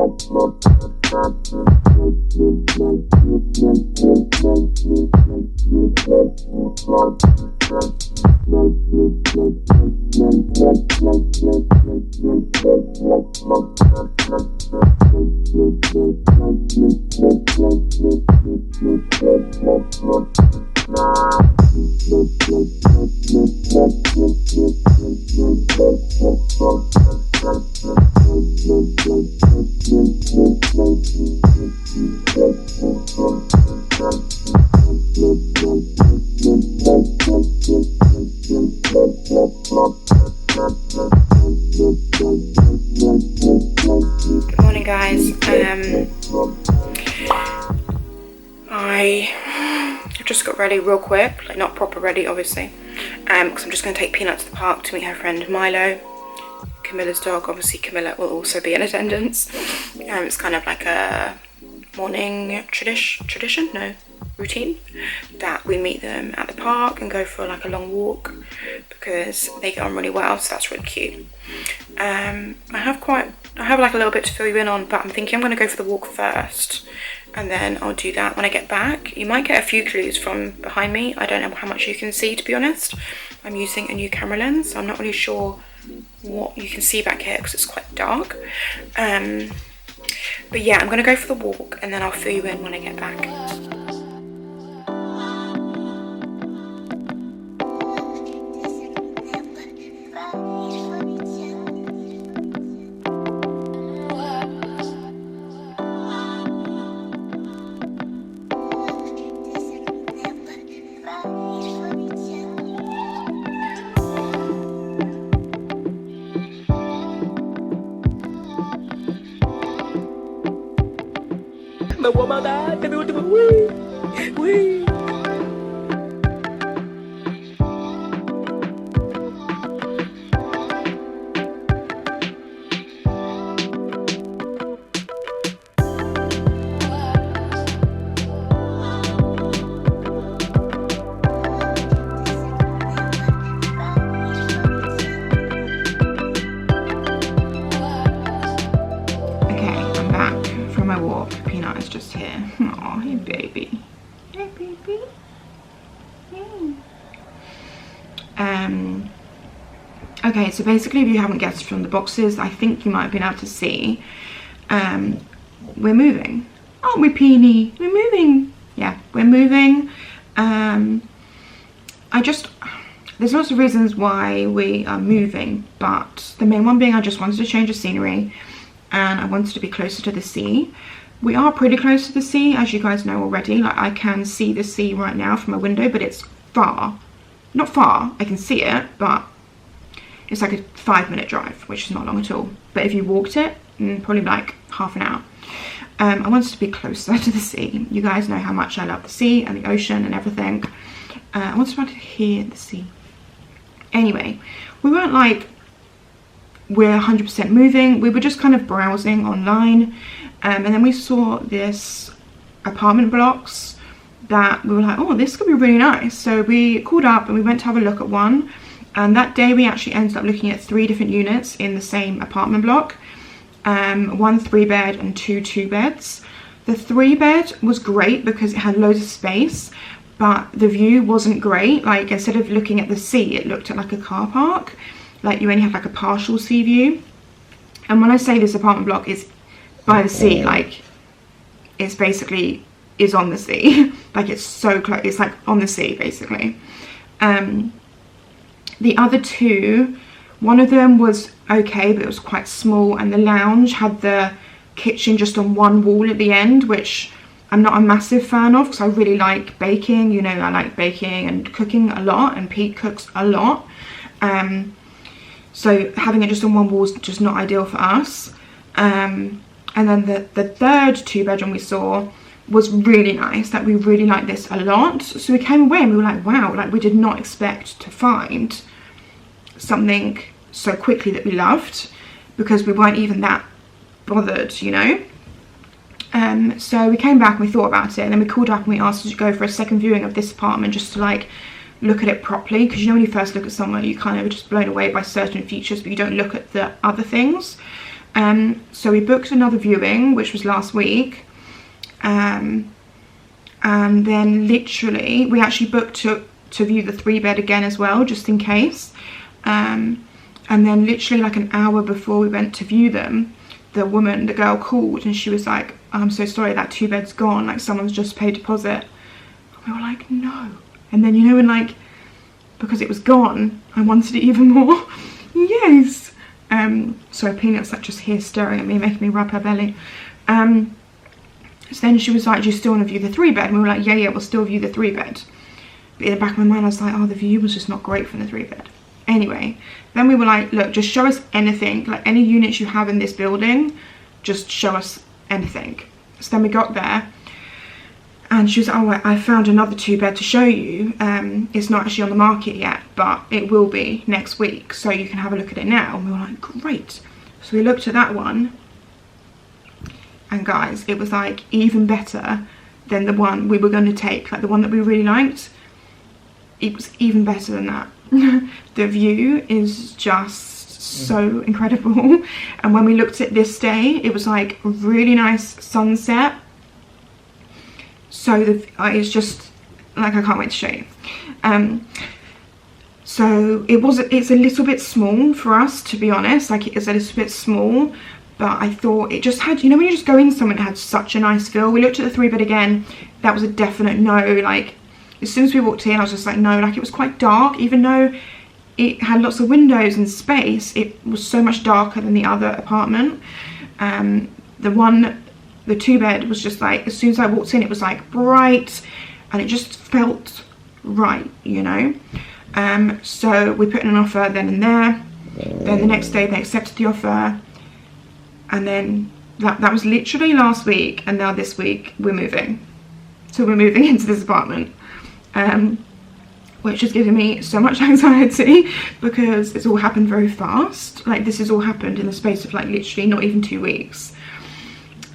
Good morning, guys. I just got ready real quick, like not proper ready obviously, because I'm just going to take Peanut to the park to meet her friend Milo, Camilla's dog. Obviously Camilla will also be in attendance. It's kind of like a morning routine that we meet them at the park and go for like a long walk because they get on really well, so that's really cute. I have like a little bit to fill you in on, but I'm thinking I'm going to go for the walk first and then I'll do that when I get back. You might get a few clues from behind me. I don't know how much you can see, to be honest. I'm using a new camera lens, so I'm not really sure what you can see back here because it's quite dark. But yeah, I'm going to go for the walk and then I'll fill you in when I get back. Peanut is just here. Oh, hey baby. Hey baby. Okay, so basically if you haven't guessed from the boxes, I think you might have been able to see we're moving. Aren't we, Peony? We're moving. Yeah, we're moving. There's lots of reasons why we are moving, but the main one being I just wanted to change the scenery and I wanted to be closer to the sea. We are pretty close to the sea, as you guys know already. Like, I can see the sea right now from my window, but it's far. Not far, I can see it, but it's like a 5-minute drive, which is not long at all. But if you walked it, probably like half an hour. I wanted to be closer to the sea. You guys know how much I love the sea and the ocean and everything. I wanted to hear the sea. Anyway, we weren't like, we're 100% moving. We were just kind of browsing online. And then we saw this apartment blocks that we were like, oh, this could be really nice. So we called up and we went to have a look at one. And that day we actually ended up looking at 3 different units in the same apartment block. 1 3-bed and 2 2-beds. The 3-bed was great because it had loads of space, but the view wasn't great. Like, instead of looking at the sea, it looked at like a car park. Like, you only had like a partial sea view. And when I say this apartment block is by the sea, like, it's basically is on the sea. Like, it's so close, it's like on the sea basically. The other 2, one of them was okay, but it was quite small, and the lounge had the kitchen just on one wall at the end, which I'm not a massive fan of because I really like baking. You know, I like baking and cooking a lot, and Pete cooks a lot. So having it just on one wall is just not ideal for us. And then the third 2-bedroom we saw was really nice. Like, we really liked this a lot. So we came away and we were like, wow, like, we did not expect to find something so quickly that we loved, because we weren't even that bothered, you know. So we came back and we thought about it, and then we called up and we asked to go for a second viewing of this apartment just to like look at it properly, because you know when you first look at somewhere you kind of are just blown away by certain features but you don't look at the other things. So we booked another viewing, which was last week. And then literally, we actually booked to view the 3-bed again as well, just in case. And then literally like an hour before we went to view them, the girl called and she was like, I'm so sorry, that 2-bed's gone, like someone's just paid deposit. And we were like, no. And then, you know, and like, because it was gone, I wanted it even more. Yes. Sorry, Peanut's like just here staring at me, making me rub her belly. So then she was like, do you still want to view the 3-bed? And we were like, yeah, we'll still view the 3-bed. But in the back of my mind, I was like, oh, the view was just not great from the 3-bed. Anyway, then we were like, look, just show us anything, like any units you have in this building, just show us anything. So then we got there and she was like, oh, I found another 2-bed to show you. It's not actually on the market yet, but it will be next week, so you can have a look at it now. And we were like, great. So we looked at that one, and guys, it was like even better than the one we were going to take, like the one that we really liked. It was even better than that. The view is just so incredible. And when we looked at this day, it was like a really nice sunset. So it's just like, I can't wait to show you. So it's a little bit small for us, to be honest. Like, it is a little bit small, but I thought it just had, you know, when you just go in somewhere, it had such a nice feel. We looked at the 3-bed again. That was a definite no. Like, as soon as we walked in, I was just like, no. Like, it was quite dark, even though it had lots of windows and space. It was so much darker than the other apartment. The 2-bed was just like, as soon as I walked in, it was like bright, and it just felt right, you know. So we put in an offer then and there. Then the next day they accepted the offer, and then that was literally last week, and now this week we're moving. So we're moving into this apartment. Which has given me so much anxiety because it's all happened very fast. Like, this has all happened in the space of like literally not even 2 weeks.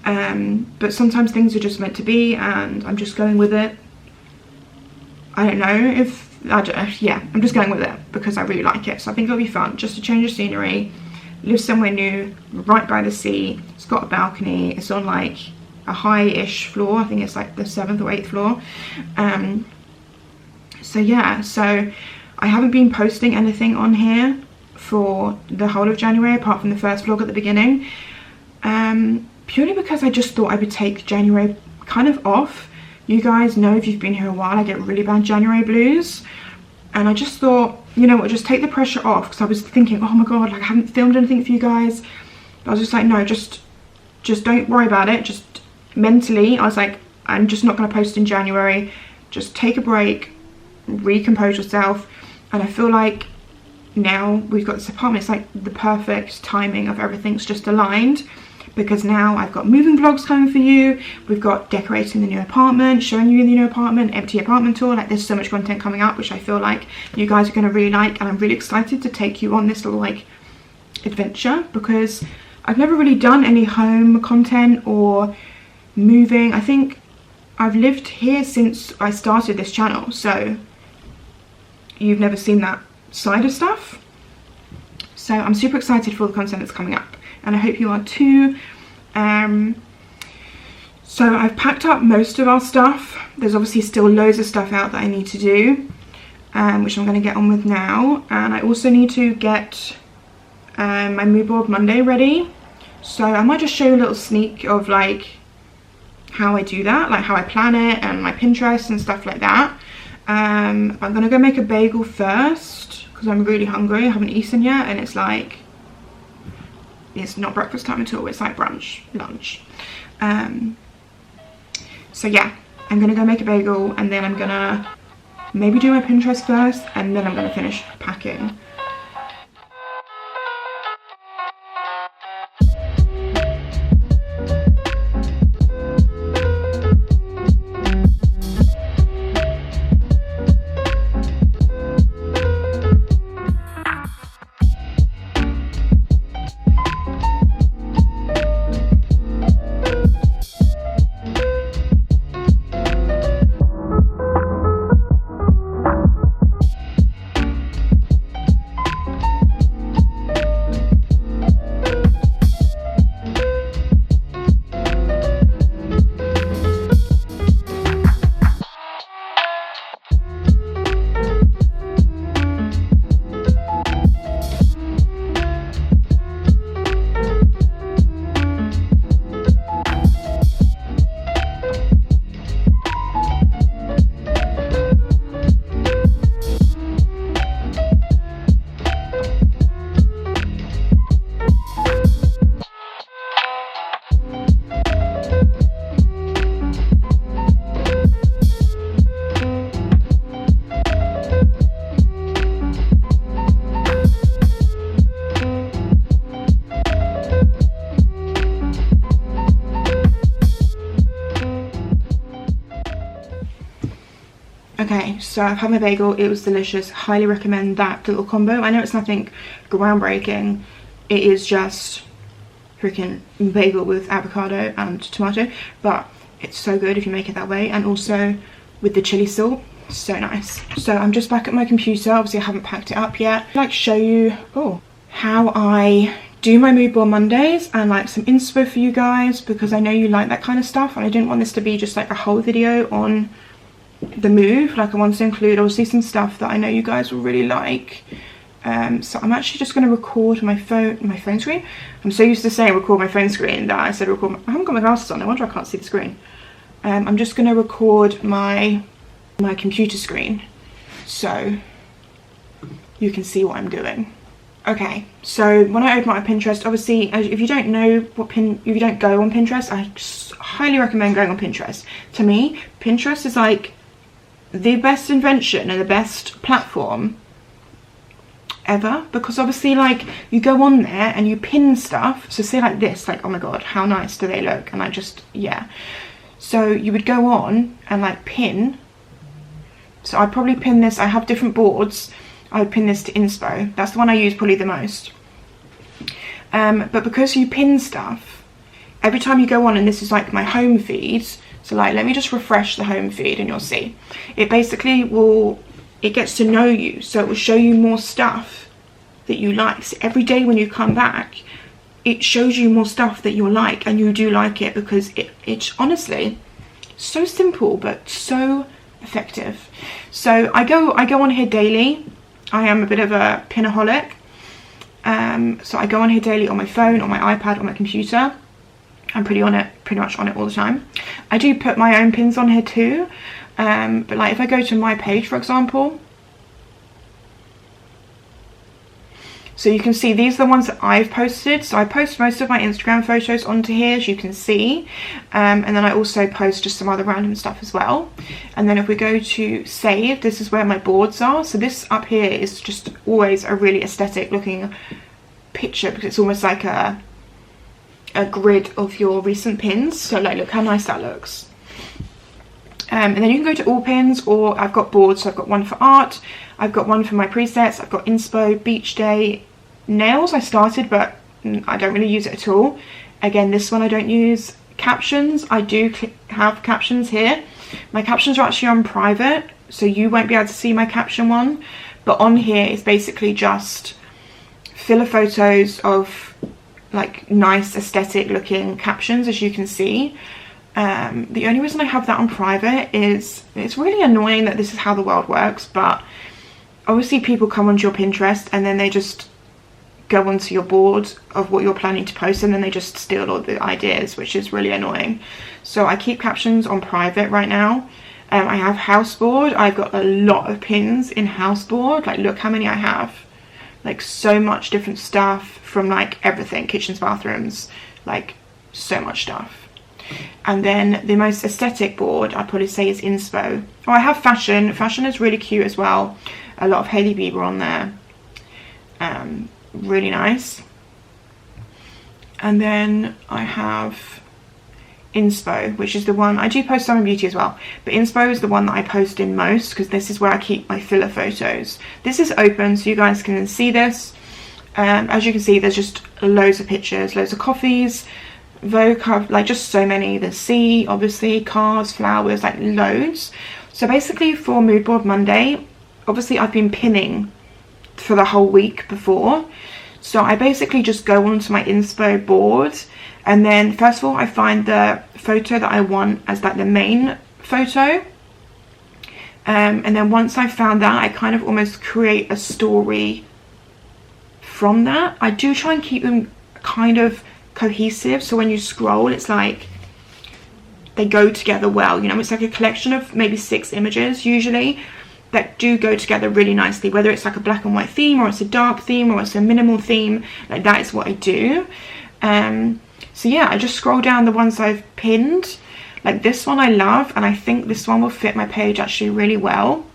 But sometimes things are just meant to be, and I'm just going with it. I don't know if, yeah, I'm just going with it because I really like it. So I think it'll be fun just to change the scenery, live somewhere new, right by the sea. It's got a balcony. It's on like a high-ish floor. I think it's like the 7th or 8th floor. So yeah, so I haven't been posting anything on here for the whole of January apart from the first vlog at the beginning, purely because I just thought I would take January kind of off. You guys know, if you've been here a while, I get really bad January blues, and I just thought, you know what, just take the pressure off, because I was thinking, oh my god, like I haven't filmed anything for you guys. But I was just like, no, just don't worry about it. Just mentally, I was like, I'm just not going to post in January. Just take a break, recompose yourself. And I feel like now we've got this apartment, it's like the perfect timing of everything's just aligned, because now I've got moving vlogs coming for you, we've got decorating the new apartment, showing you the new apartment, empty apartment tour. Like, there's so much content coming up which I feel like you guys are going to really like, and I'm really excited to take you on this little like adventure, because I've never really done any home content or moving. I think I've lived here since I started this channel, so you've never seen that side of stuff. So I'm super excited for all the content that's coming up, and I hope you are too. So I've packed up most of our stuff. There's obviously still loads of stuff out that I need to do, which I'm going to get on with now. And I also need to get my mood board Monday ready. So I might just show you a little sneak of like how I do that, like how I plan it and my Pinterest and stuff like that. I'm gonna go make a bagel first because I'm really hungry. I haven't eaten yet, and it's like, it's not breakfast time at all, it's like brunch, lunch. So yeah, I'm gonna go make a bagel, and then I'm gonna maybe do my Pinterest first, and then I'm gonna finish packing. Okay, so I've had my bagel. It was delicious. Highly recommend that little combo. I know it's nothing groundbreaking. It is just freaking bagel with avocado and tomato, but it's so good if you make it that way. And also with the chili salt, so nice. So I'm just back at my computer. Obviously I haven't packed it up yet. I'd like to show you how I do my mood board Mondays and like some inspo for you guys, because I know you like that kind of stuff and I didn't want this to be just like a whole video on the move. Like I want to include obviously some stuff that I know you guys will really like. So I'm actually just going to record my phone screen. I'm so used to saying record my phone screen that I said record I haven't got my glasses on. No wonder I can't see the screen. I'm just going to record my computer screen so you can see what I'm doing. Okay, so when I open up my Pinterest, obviously if you don't know if you don't go on Pinterest, I highly recommend going on Pinterest. To me, Pinterest is like the best invention and the best platform ever, because obviously like you go on there and you pin stuff. So say like this, like oh my god, how nice do they look, and I just, yeah. So you would go on and like pin. So I'd probably pin this, I have different boards. I would pin this to inspo. That's the one I use probably the most. But because you pin stuff, every time you go on, and this is like my home feed. So like, let me just refresh the home feed and you'll see. It basically it gets to know you. So it will show you more stuff that you like. So every day when you come back, it shows you more stuff that you like, and you do like it because it's honestly so simple, but so effective. So I go on here daily. I am a bit of a pinaholic. So I go on here daily on my phone, on my iPad, on my computer. I'm pretty much on it all the time. I do put my own pins on here too. But like if I go to my page, for example, so you can see these are the ones that I've posted. So I post most of my Instagram photos onto here, as you can see. And then I also post just some other random stuff as well. And then if we go to save, this is where my boards are. So this up here is just always a really aesthetic looking picture, because it's almost like a grid of your recent pins. So like, look how nice that looks. And then you can go to all pins, or I've got boards. So I've got one for art, I've got one for my presets, I've got inspo, beach day, nails I started, but I don't really use it at all. Again, this one I don't use. Captions, I do have captions here. My captions are actually on private, so you won't be able to see my caption one. But on here it's basically just filler photos of like nice aesthetic looking captions, as you can see. The only reason I have that on private is it's really annoying that this is how the world works, but obviously people come onto your Pinterest and then they just go onto your board of what you're planning to post, and then they just steal all the ideas, which is really annoying. So I keep captions on private right now. I have house board. I've got a lot of pins in house board. Like look how many I have. Like so much different stuff from like everything, kitchens, bathrooms, like so much stuff. And then the most aesthetic board I'd probably say is inspo. Oh, I have fashion. Fashion is really cute as well. A lot of Hailey Bieber on there. Really nice. And then I have inspo, which is the one I do post some in beauty as well, but inspo is the one that I post in most, because this is where I keep my filler photos. This is open so you guys can see this. As you can see, there's just loads of pictures, loads of coffees, Vogue, like just so many. The sea, obviously, cars, flowers, like loads. So basically for Mood Board Monday, obviously I've been pinning for the whole week before. So I basically just go onto my inspo board, and then first of all I find the photo that I want as like the main photo. And then once I've found that, I kind of almost create a story from that. I do try and keep them kind of cohesive, so when you scroll it's like they go together well, you know. It's like a collection of maybe 6 images usually that do go together really nicely, whether it's like a black and white theme, or it's a dark theme, or it's a minimal theme. Like that is what I do. So yeah, I just scroll down the ones I've pinned. Like this one I love, and I think this one will fit my page actually really well.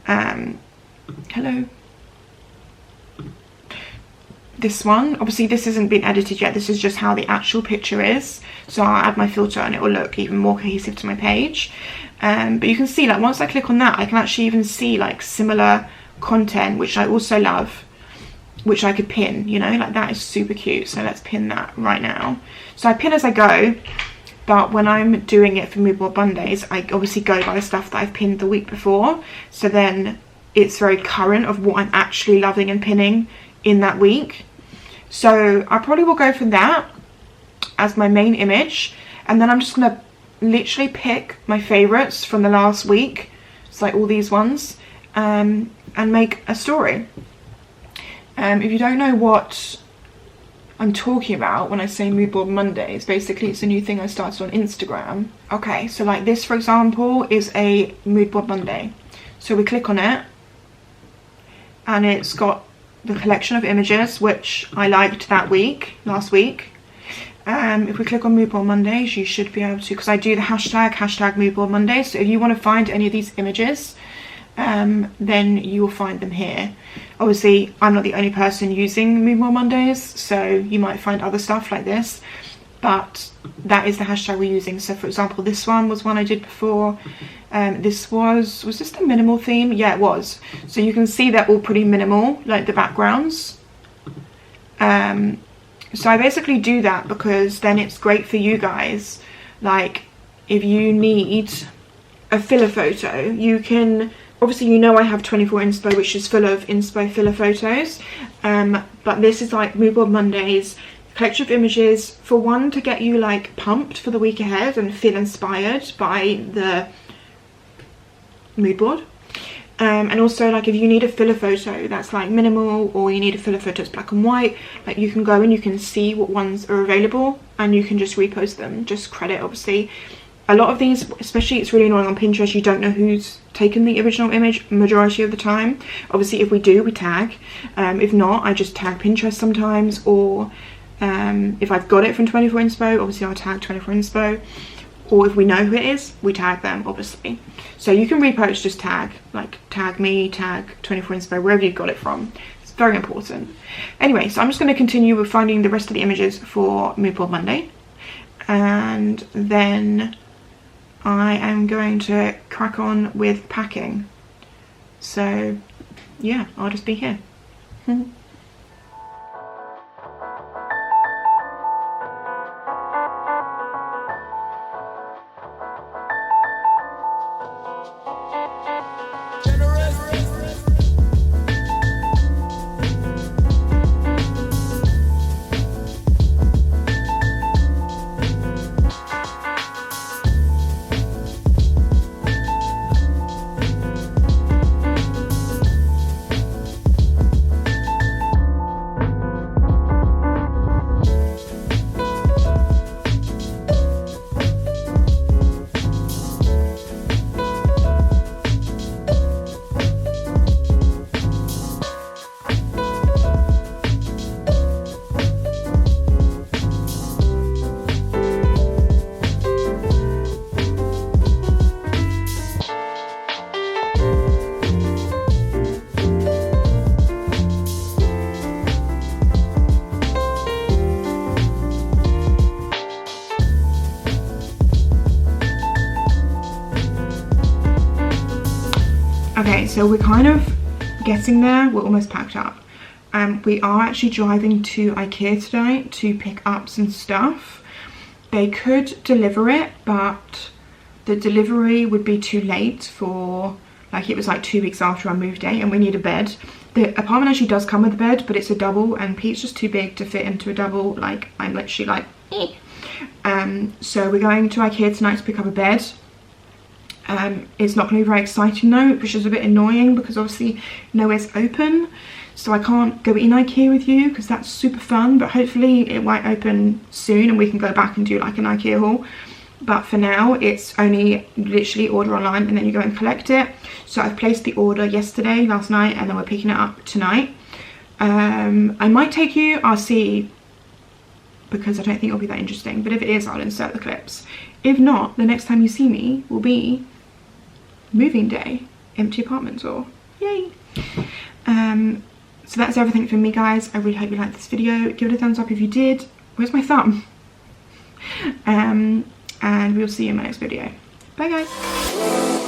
Hello. this one. Obviously this hasn't been edited yet, this is just how the actual picture is, so I'll add my filter and it will look even more cohesive to my page. But you can see, like, once I click on that, I can actually even see like similar content, which I also love, which I could pin, you know, like that is super cute. So let's pin that right now. So I pin as I go, but when I'm doing it for Mood Board Mondays, I obviously go by the stuff that I've pinned the week before, so then it's very current of what I'm actually loving and pinning in that week. So I probably will go for that as my main image, and then I'm just gonna literally pick my favorites from the last week, it's like all these ones, and make a story. If you don't know what I'm talking about when I say Mood Board Mondays, basically it's a new thing I started on Instagram. Okay, so like this, for example, is a Mood Board Monday. So we click on it, and it's got the collection of images which I liked that week, last week. If we click on Mood Board Mondays, you should be able to, because I do the hashtag Mood Board Mondays, so if you want to find any of these images, then you will find them here. Obviously I'm not the only person using Mood Board Mondays, so you might find other stuff like this, but that is the hashtag we're using. So for example, this one was one I did before. This was this the minimal theme? Yeah, it was. So you can see they're all pretty minimal, like the backgrounds. So I basically do that because then it's great for you guys. Like if you need a filler photo, you can, obviously you know I have 24 inspo, which is full of inspo filler photos, but this is like Mood Board Mondays, collection of images, for one, to get you like pumped for the week ahead and feel inspired by the mood board, and also like if you need a filler photo that's like minimal, or you need a filler photo that's black and white, like you can go and you can see what ones are available and you can just repost them, just credit. Obviously a lot of these, especially it's really annoying on Pinterest, you don't know who's taken the original image majority of the time. Obviously if we do, we tag, if not, I just tag Pinterest sometimes, or if I've got it from 24 inspo, obviously I'll tag 24 inspo, or if we know who it is, we tag them, obviously. So you can repost, just tag, like tag me, tag 24 inspo, wherever you got it from. It's very important. Anyway, so I'm just going to continue with finding the rest of the images for Mood Board Monday, and then I am going to crack on with packing. So yeah, I'll just be here. Okay, so we're kind of getting there, we're almost packed up. We are actually driving to Ikea today to pick up some stuff. They could deliver it, but the delivery would be too late for, like, it was like 2 weeks after our move date, and we need a bed. The apartment actually does come with a bed, but it's a double, and Pete's just too big to fit into a double. Like, I'm literally like, eh. So we're going to Ikea tonight to pick up a bed. It's not going to be very exciting though, which is a bit annoying because obviously nowhere's open, so I can't go in Ikea with you because that's super fun, but hopefully it might open soon and we can go back and do like an Ikea haul. But for now it's only literally order online and then you go and collect it. So I've placed the order last night, and then we're picking it up tonight. I might take you, I'll see, because I don't think it'll be that interesting, but if it is, I'll insert the clips. If not, the next time you see me will be moving day, empty apartment tour, yay. So that's everything from me, guys. I really hope you liked this video. Give it a thumbs up if you did. Where's my thumb? And we'll see you in my next video. Bye, guys.